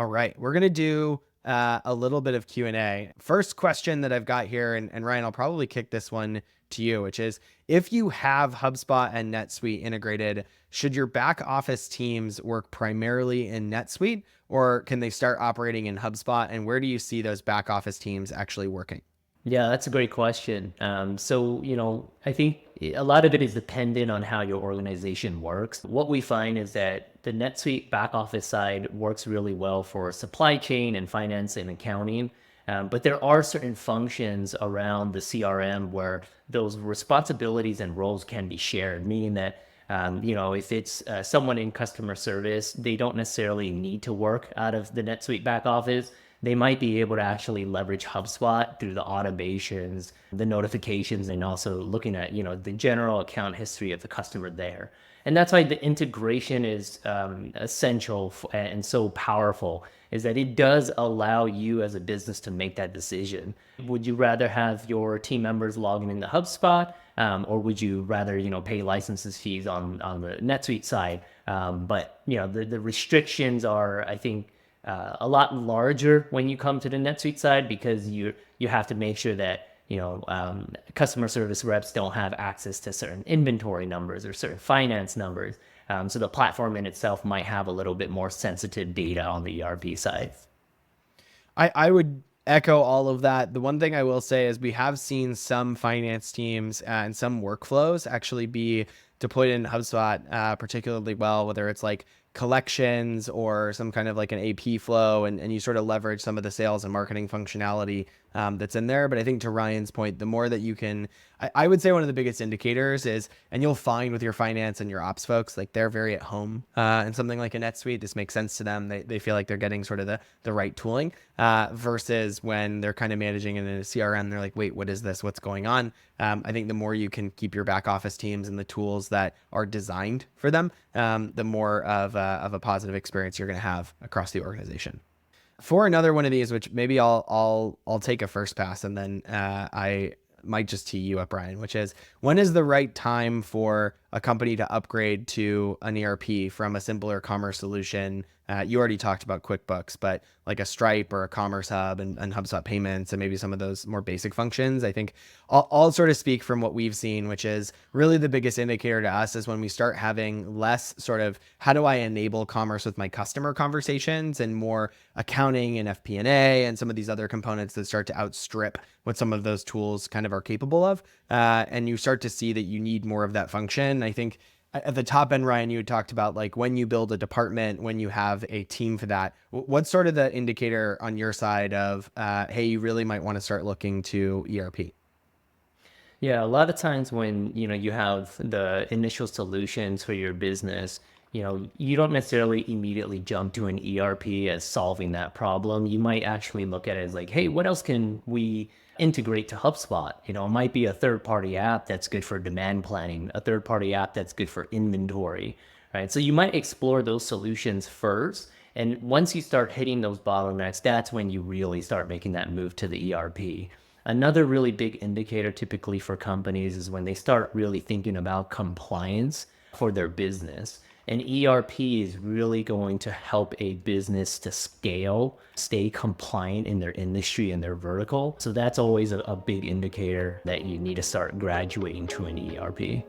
All right, we're gonna do a little bit of Q&A. First question that I've got here, and Ryan, I'll probably kick this one to you, which is, if you have HubSpot and NetSuite integrated, should your back office teams work primarily in NetSuite, or can they start operating in HubSpot? And where do you see those back office teams actually working? Yeah, that's a great question. I think a lot of it is dependent on how your organization works. What we find is that the NetSuite back office side works really well for supply chain and finance and accounting. But there are certain functions around the CRM where those responsibilities and roles can be shared, meaning that if it's someone in customer service, they don't necessarily need to work out of the NetSuite back office. They might be able to actually leverage HubSpot through the automations, the notifications, and also looking at, the general account history of the customer there. And that's why the integration is essential and so powerful, is that it does allow you as a business to make that decision. Would you rather have your team members logging into HubSpot, or would you rather, pay licenses fees on the NetSuite side? But the restrictions are, I think, a lot larger when you come to the NetSuite side, because you have to make sure that customer service reps don't have access to certain inventory numbers or certain finance numbers. So the platform in itself might have a little bit more sensitive data on the ERP side. I would echo all of that. The one thing I will say is we have seen some finance teams and some workflows actually be deployed in HubSpot particularly well, whether it's like collections or some kind of like an AP flow, and you sort of leverage some of the sales and marketing functionality that's in there. But I think to Ryan's point, the more that you can, I would say one of the biggest indicators is, and you'll find with your finance and your ops folks, like they're very at home in something like a NetSuite. This makes sense to them. They feel like they're getting sort of the right tooling versus when they're kind of managing in a CRM, they're like, wait, what is this? What's going on? I think the more you can keep your back office teams and the tools that are designed for them, the more of a positive experience you're going to have across the organization. For another one of these, which maybe I'll take a first pass, and then I might just tee you up, Brian, which is, when is the right time for a company to upgrade to an ERP from a simpler commerce solution? You already talked about QuickBooks, but like a Stripe or a Commerce Hub and HubSpot payments and maybe some of those more basic functions. I think I'll sort of speak from what we've seen, which is really the biggest indicator to us is when we start having less sort of, how do I enable commerce with my customer conversations, and more accounting and FP&A and some of these other components that start to outstrip what some of those tools kind of are capable of. And you start to see that you need more of that function. I think at the top end, Ryan, you had talked about like when you build a department, when you have a team for that, what's sort of the indicator on your side of, hey, you really might want to start looking to ERP? Yeah, a lot of times when, you have the initial solutions for your business, you don't necessarily immediately jump to an ERP as solving that problem. You might actually look at it as like, hey, what else can we integrate to HubSpot? It might be a third-party app that's good for demand planning, a third-party app that's good for inventory, right? So you might explore those solutions first. And once you start hitting those bottlenecks, that's when you really start making that move to the ERP. Another really big indicator typically for companies is when they start really thinking about compliance for their business. And ERP is really going to help a business to scale, stay compliant in their industry and their vertical. So that's always a big indicator that you need to start graduating to an ERP.